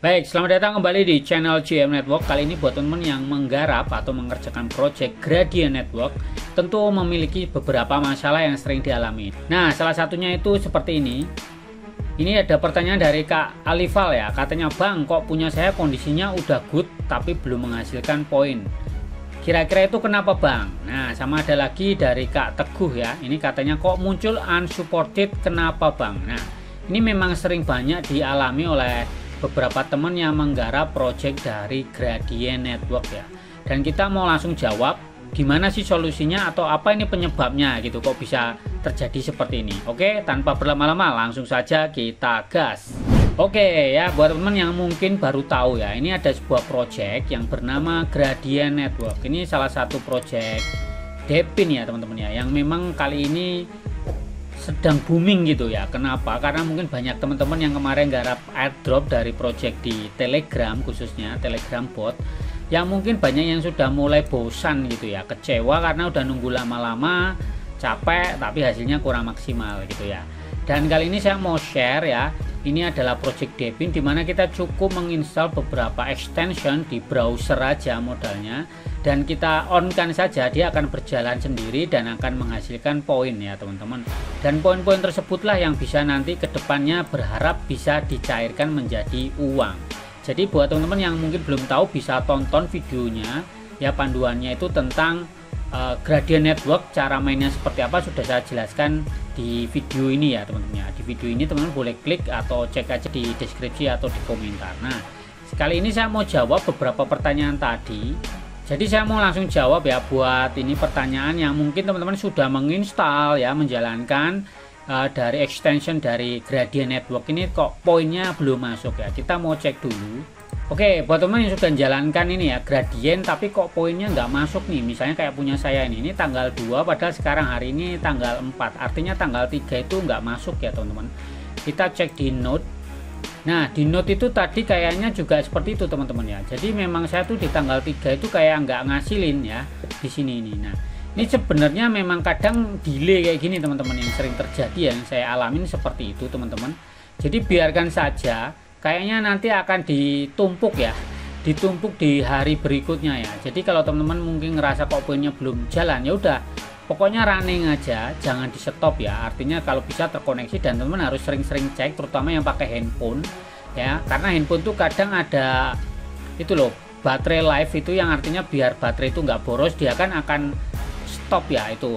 Baik, selamat datang kembali di channel GM Network. Kali ini buat teman-teman yang menggarap atau mengerjakan project Gradient Network, tentu memiliki beberapa masalah yang sering dialami. Nah, salah satunya itu seperti ini. Ini ada pertanyaan dari Kak Alifal ya. Katanya, "Bang, kok punya saya kondisinya udah good tapi belum menghasilkan poin. Kira-kira itu kenapa, Bang?" Nah, sama ada lagi dari Kak Teguh ya. Ini katanya, "Kok muncul unsupported, kenapa, Bang?" Nah, ini memang sering banyak dialami oleh beberapa teman yang menggarap project dari Gradient Network ya. Dan kita mau langsung jawab gimana sih solusinya atau apa ini penyebabnya gitu, kok bisa terjadi seperti ini. Oke, tanpa berlama-lama langsung saja kita gas. Oke ya, buat teman yang mungkin baru tahu ya, ini ada sebuah project yang bernama Gradient Network. Ini salah satu project Depin ya teman-teman ya, yang memang kali ini sedang booming gitu ya. Kenapa? Karena mungkin banyak teman-teman yang kemarin garap airdrop dari project di Telegram, khususnya Telegram bot, yang mungkin banyak yang sudah mulai bosan gitu ya, kecewa karena udah nunggu lama-lama, capek tapi hasilnya kurang maksimal gitu ya. Dan kali ini saya mau share ya, ini adalah project Depin dimana kita cukup menginstal beberapa extension di browser aja modalnya, dan kita on kan saja, dia akan berjalan sendiri dan akan menghasilkan poin ya teman-teman. Dan poin-poin tersebutlah yang bisa nanti kedepannya berharap bisa dicairkan menjadi uang. Jadi buat teman-teman yang mungkin belum tahu, bisa tonton videonya ya, panduannya itu tentang Gradient Network, cara mainnya seperti apa sudah saya jelaskan di video ini ya teman-teman ya. Di video ini teman-teman boleh klik atau cek aja di deskripsi atau di komentar. Nah, sekali ini saya mau jawab beberapa pertanyaan tadi. Jadi saya mau langsung jawab ya buat ini pertanyaan yang mungkin teman-teman sudah menginstal ya, menjalankan dari extension dari Gradient Network ini, kok poinnya belum masuk ya. Kita mau cek dulu. Oke, buat teman yang sudah menjalankan ini ya Gradient tapi kok poinnya nggak masuk nih, misalnya kayak punya saya ini tanggal 2 padahal sekarang hari ini tanggal 4, artinya tanggal 3 itu nggak masuk ya teman-teman. Kita cek di note. Nah, di note itu tadi kayaknya juga seperti itu teman-teman ya. Jadi memang saya tuh di tanggal 3 itu kayak nggak ngasilin ya di sini ini. Nah, ini sebenarnya memang kadang delay kayak gini teman-teman, yang sering terjadi yang saya alamin seperti itu teman-teman. Jadi biarkan saja, kayaknya nanti akan ditumpuk ya, ditumpuk di hari berikutnya ya. Jadi kalau teman-teman mungkin ngerasa kok poinnya belum jalan, ya udah pokoknya running aja, jangan di stop ya. Artinya kalau bisa terkoneksi, dan teman-teman harus sering-sering cek, terutama yang pakai handphone ya, karena handphone tuh kadang ada itu loh, baterai life itu, yang artinya biar baterai itu nggak boros, dia kan akan stop ya itu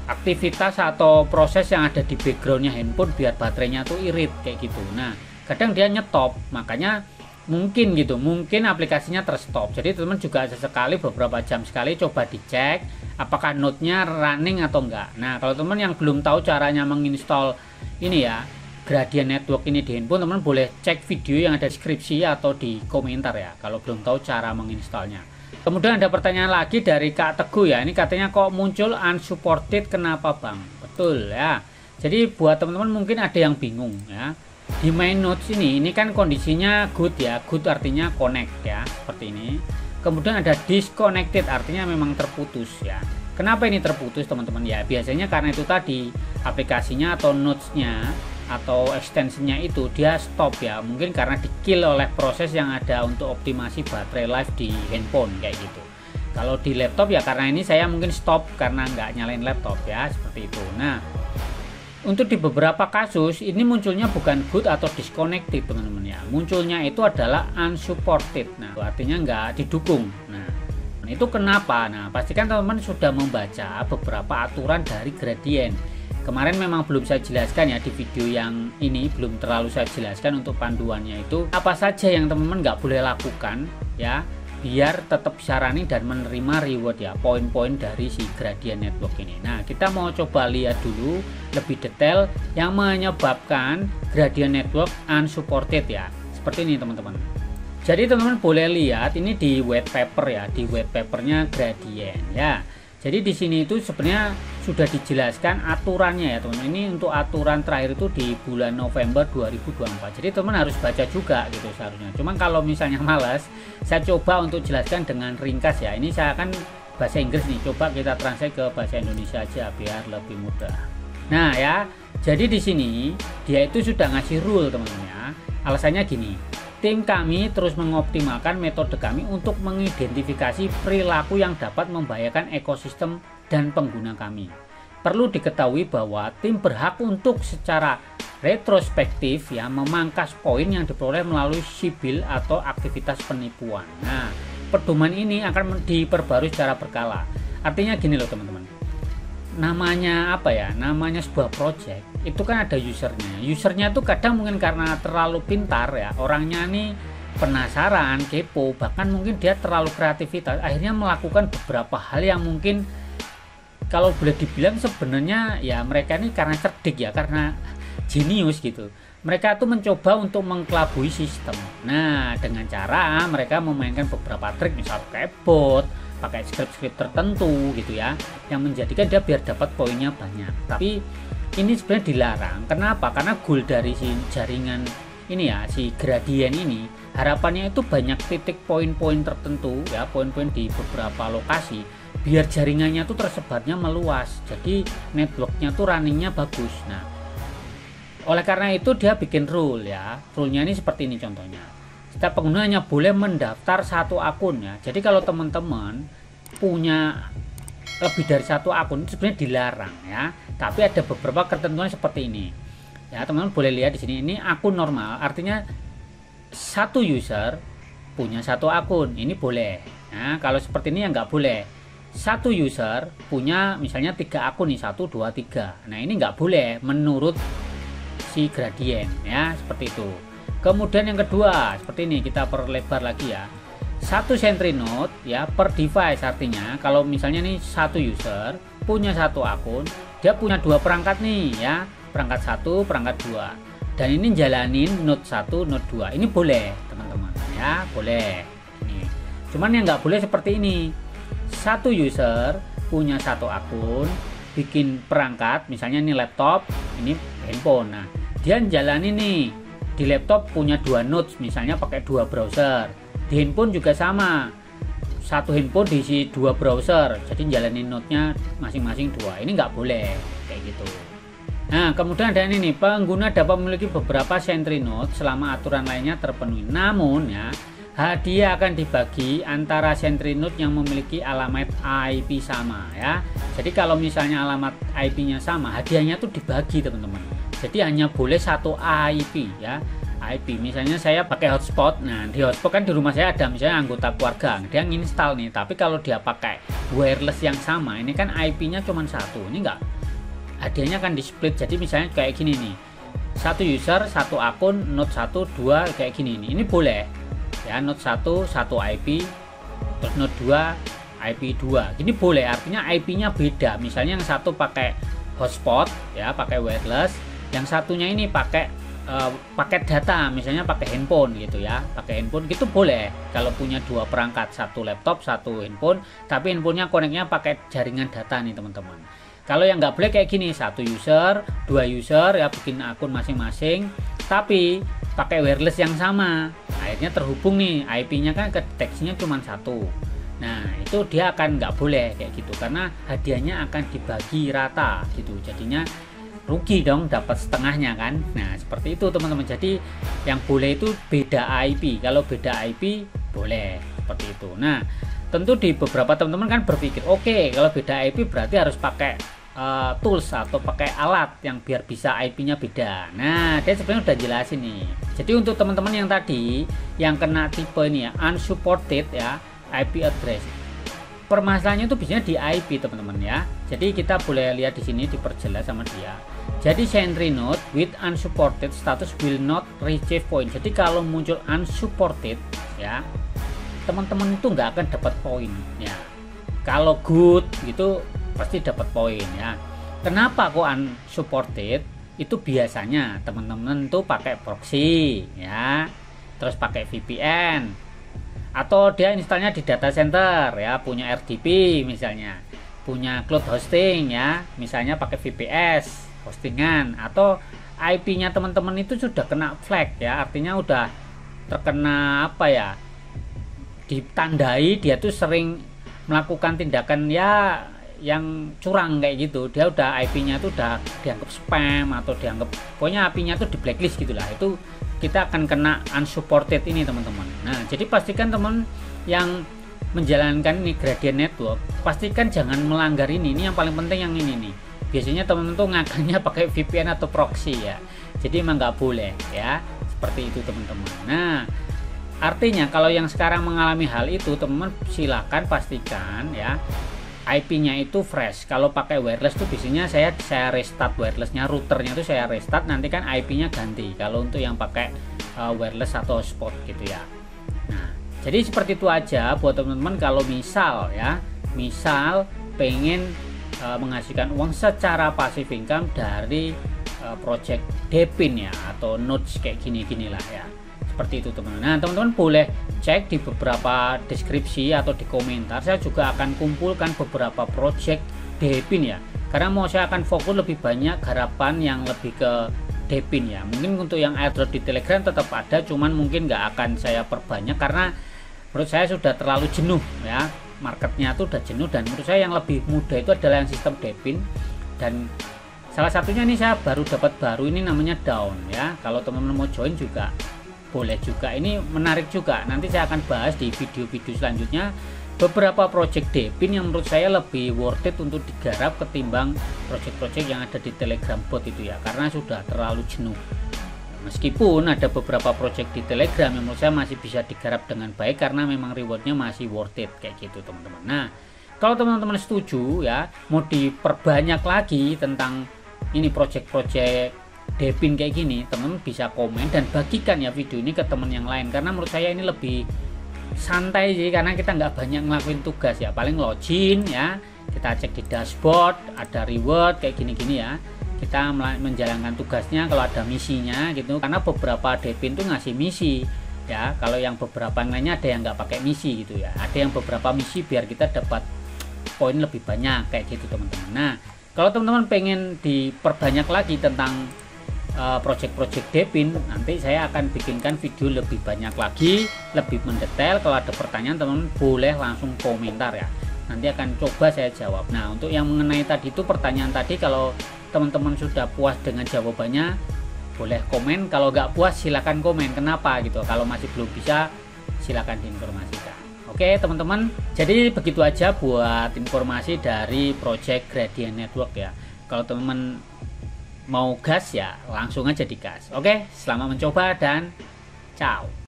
aktivitas atau proses yang ada di backgroundnya handphone biar baterainya tuh irit kayak gitu. Nah, kadang dia nyetop, makanya mungkin gitu, mungkin aplikasinya terstop. Jadi teman-teman juga sesekali, beberapa jam sekali coba dicek apakah node-nya running atau enggak. Nah, kalau teman yang belum tahu caranya menginstall ini ya Gradient Network ini di handphone, teman boleh cek video yang ada deskripsi atau di komentar ya kalau belum tahu cara menginstalnya. Kemudian ada pertanyaan lagi dari Kak Teguh ya. Ini katanya, "Kok muncul unsupported, kenapa, Bang?" Betul ya. Jadi buat teman-teman mungkin ada yang bingung ya. Di main notes ini kan kondisinya good ya. Good artinya connect ya, seperti ini. Kemudian ada disconnected, artinya memang terputus ya. Kenapa ini terputus teman-teman ya? Biasanya karena itu tadi, aplikasinya atau notesnya atau extensionnya itu dia stop ya, mungkin karena di kill oleh proses yang ada untuk optimasi baterai life di handphone kayak gitu. Kalau di laptop ya karena ini saya mungkin stop karena nggak nyalain laptop ya, seperti itu. Nah, untuk di beberapa kasus ini munculnya bukan good atau disconnected teman-teman ya, munculnya itu adalah unsupported. Nah, artinya nggak didukung. Nah, itu kenapa? Nah, pastikan teman-teman sudah membaca beberapa aturan dari Gradient. Kemarin memang belum saya jelaskan ya di video yang ini, belum terlalu saya jelaskan untuk panduannya itu apa saja yang teman-teman nggak boleh lakukan ya, biar tetap bisa running dan menerima reward ya, poin-poin dari si Gradient Network ini. Nah, kita mau coba lihat dulu lebih detail yang menyebabkan Gradient Network unsupported ya, seperti ini teman-teman. Jadi teman-teman boleh lihat ini di white paper ya, di white papernya Gradient ya. Jadi di sini itu sebenarnya sudah dijelaskan aturannya ya teman-teman. Ini untuk aturan terakhir itu di bulan November 2024. Jadi teman harus baca juga gitu seharusnya. Cuman kalau misalnya malas, saya coba untuk jelaskan dengan ringkas ya. Ini saya akan bahasa Inggris nih. Coba kita translate ke bahasa Indonesia aja biar lebih mudah. Nah ya, jadi di sini dia itu sudah ngasih rule teman-teman ya. Alasannya gini. Tim kami terus mengoptimalkan metode kami untuk mengidentifikasi perilaku yang dapat membahayakan ekosistem dan pengguna kami. Perlu diketahui bahwa tim berhak untuk secara retrospektif ya memangkas poin yang diperoleh melalui sibil atau aktivitas penipuan. Nah, pedoman ini akan diperbarui secara berkala. Artinya gini loh teman-teman. Namanya apa ya? Namanya sebuah project itu kan ada usernya. Usernya tuh kadang mungkin karena terlalu pintar ya, orangnya nih penasaran, kepo, bahkan mungkin dia terlalu kreativitas, akhirnya melakukan beberapa hal yang mungkin kalau boleh dibilang sebenarnya ya mereka ini karena cerdik ya, karena jenius gitu. Mereka tuh mencoba untuk mengkelabui sistem. Nah, dengan cara mereka memainkan beberapa trik, misal pakai bot, pakai script-script tertentu gitu ya, yang menjadikan dia biar dapat poinnya banyak. Tapi ini sebenarnya dilarang. Kenapa? Karena goal dari si jaringan ini ya, si gradien ini, harapannya itu banyak titik poin-poin tertentu ya, poin-poin di beberapa lokasi, biar jaringannya tuh tersebarnya meluas. Jadi networknya tuh runningnya bagus. Nah, oleh karena itu dia bikin rule ya. Rule-nya ini seperti ini contohnya. Setiap pengguna hanya boleh mendaftar satu akun ya. Jadi kalau teman-teman punya lebih dari satu akun itu sebenarnya dilarang ya. Tapi ada beberapa ketentuan seperti ini. Ya, teman-teman boleh lihat di sini, ini akun normal, artinya satu user punya satu akun. Ini boleh. Nah, kalau seperti ini ya nggak boleh. Satu user punya misalnya 3 akun nih, 1 2 3. Nah, ini nggak boleh menurut si gradien ya, seperti itu. Kemudian yang kedua seperti ini, kita perlebar lagi ya, satu sentry node ya per device. Artinya kalau misalnya nih satu user punya satu akun, dia punya 2 perangkat nih ya, perangkat 1 perangkat 2, dan ini jalanin node 1 node 2. Ini boleh teman-teman ya, boleh. Ini cuman yang nggak boleh seperti ini, satu user punya satu akun, bikin perangkat misalnya ini laptop, ini handphone. Nah, dia jalanin nih di laptop punya 2 nodes, misalnya pakai 2 browser. Di handphone juga sama, satu handphone diisi 2 browser, jadi jalanin node-nya masing-masing 2. Ini nggak boleh kayak gitu. Nah, kemudian ada ini nih, pengguna dapat memiliki beberapa sentry node selama aturan lainnya terpenuhi. Namun ya, hadiah akan dibagi antara sentry node yang memiliki alamat IP sama ya. Jadi kalau misalnya alamat IP-nya sama, hadiahnya tuh dibagi teman-teman. Jadi hanya boleh satu IP ya. IP misalnya saya pakai hotspot. Nah, di hotspot kan di rumah saya ada misalnya anggota keluarga, dia nginstal nih. Tapi kalau dia pakai wireless yang sama, ini kan IP-nya cuma satu. Ini enggak, hadiahnya kan di split. Jadi misalnya kayak gini nih, satu user satu akun, node 1 2 kayak gini nih. Ini boleh ya, node 1 satu IP, terus node 2 IP 2. Ini boleh, artinya IP-nya beda. Misalnya yang satu pakai hotspot ya, pakai wireless, yang satunya ini pakai paket data, misalnya pakai handphone gitu ya, pakai handphone gitu boleh. Kalau punya 2 perangkat, satu laptop satu handphone, tapi handphonenya koneknya pakai jaringan data nih teman-teman. Kalau yang nggak boleh kayak gini, satu user 2 user ya, bikin akun masing-masing tapi pakai wireless yang sama, akhirnya terhubung nih, IP-nya kan kedeteksinya cuma satu. Nah, itu dia akan nggak boleh kayak gitu, karena hadiahnya akan dibagi rata gitu, jadinya rugi dong, dapat setengahnya kan. Nah, seperti itu teman-teman. Jadi yang boleh itu beda IP. Kalau beda IP boleh seperti itu. Nah, tentu di beberapa teman-teman kan berpikir, oke, kalau beda IP berarti harus pakai tools atau pakai alat yang biar bisa IP-nya beda. Nah, dia sebenarnya udah jelasin nih. Jadi untuk teman-teman yang tadi yang kena tipe ini ya, unsupported ya, IP address, permasalahannya itu biasanya di IP teman-teman ya. Jadi kita boleh lihat di sini diperjelas sama dia. Jadi sentry node with unsupported status will not receive point. Jadi kalau muncul unsupported ya, teman-teman itu nggak akan dapat poin ya. Kalau good gitu pasti dapat poin ya. Kenapa kok unsupported? Itu biasanya teman-teman tuh pakai proxy ya, terus pakai VPN, atau dia installnya di data center ya, punya RDP misalnya, punya cloud hosting ya, misalnya pakai VPS hostingan, atau IP-nya teman-teman itu sudah kena flag ya, artinya udah terkena apa ya, ditandai dia tuh sering melakukan tindakan ya yang curang kayak gitu. Dia udah IP-nya tuh udah dianggap spam atau dianggap pokoknya IP-nya tuh di blacklist gitulah. Itu kita akan kena unsupported ini teman-teman. Nah, jadi pastikan teman yang menjalankan ini gradient network, pastikan jangan melanggar ini yang paling penting yang ini nih. Biasanya teman-teman tuh ngakaknya pakai VPN atau proxy ya, jadi emang nggak boleh ya, seperti itu teman-teman. Nah, artinya kalau yang sekarang mengalami hal itu, teman-teman silakan pastikan ya IP-nya itu fresh. Kalau pakai wireless tuh biasanya saya restart wirelessnya, routernya tuh saya restart, nanti kan IP-nya ganti. Kalau untuk yang pakai wireless atau hotspot gitu ya. Nah, jadi seperti itu aja buat teman-teman. Kalau misal pengen menghasilkan uang secara passive income dari project Depin ya, atau nodes kayak gini-gini lah ya. Seperti itu teman-teman. Nah, teman-teman boleh cek di beberapa deskripsi atau di komentar. Saya juga akan kumpulkan beberapa project Depin ya, karena mau saya akan fokus lebih banyak garapan yang lebih ke Depin ya. Mungkin untuk yang airdrop di Telegram tetap ada, cuman mungkin nggak akan saya perbanyak karena menurut saya sudah terlalu jenuh ya, marketnya tuh udah jenuh. Dan menurut saya yang lebih mudah itu adalah yang sistem Depin, dan salah satunya ini saya baru dapat ini namanya Dawn ya. Kalau teman-teman mau join juga boleh juga, ini menarik juga. Nanti saya akan bahas di video-video selanjutnya beberapa project Depin yang menurut saya lebih worth it untuk digarap ketimbang project-project yang ada di Telegram bot itu ya, karena sudah terlalu jenuh. Meskipun ada beberapa project di Telegram yang menurut saya masih bisa digarap dengan baik karena memang rewardnya masih worth it kayak gitu teman-teman. Nah, kalau teman-teman setuju ya mau diperbanyak lagi tentang ini project-project Depin kayak gini, teman bisa komen dan bagikan ya video ini ke teman yang lain, karena menurut saya ini lebih santai sih, karena kita nggak banyak ngelakuin tugas ya, paling login ya, kita cek di dashboard ada reward kayak gini-gini ya, kita menjalankan tugasnya kalau ada misinya gitu, karena beberapa Depin tuh ngasih misi ya, kalau yang beberapa lainnya ada yang nggak pakai misi gitu ya, ada yang beberapa misi biar kita dapat poin lebih banyak kayak gitu teman-teman. Nah, kalau teman-teman pengen diperbanyak lagi tentang project-project Depin, nanti saya akan bikinkan video lebih banyak lagi, lebih mendetail. Kalau ada pertanyaan teman-teman boleh langsung komentar ya, nanti akan coba saya jawab. Nah, untuk yang mengenai tadi itu pertanyaan tadi, kalau teman-teman sudah puas dengan jawabannya boleh komen, kalau nggak puas silakan komen kenapa gitu, kalau masih belum bisa silakan diinformasikan. Oke teman-teman, jadi begitu aja buat informasi dari project Gradient Network ya. Kalau teman-teman mau gas ya langsung aja digas. Oke, selamat mencoba dan ciao.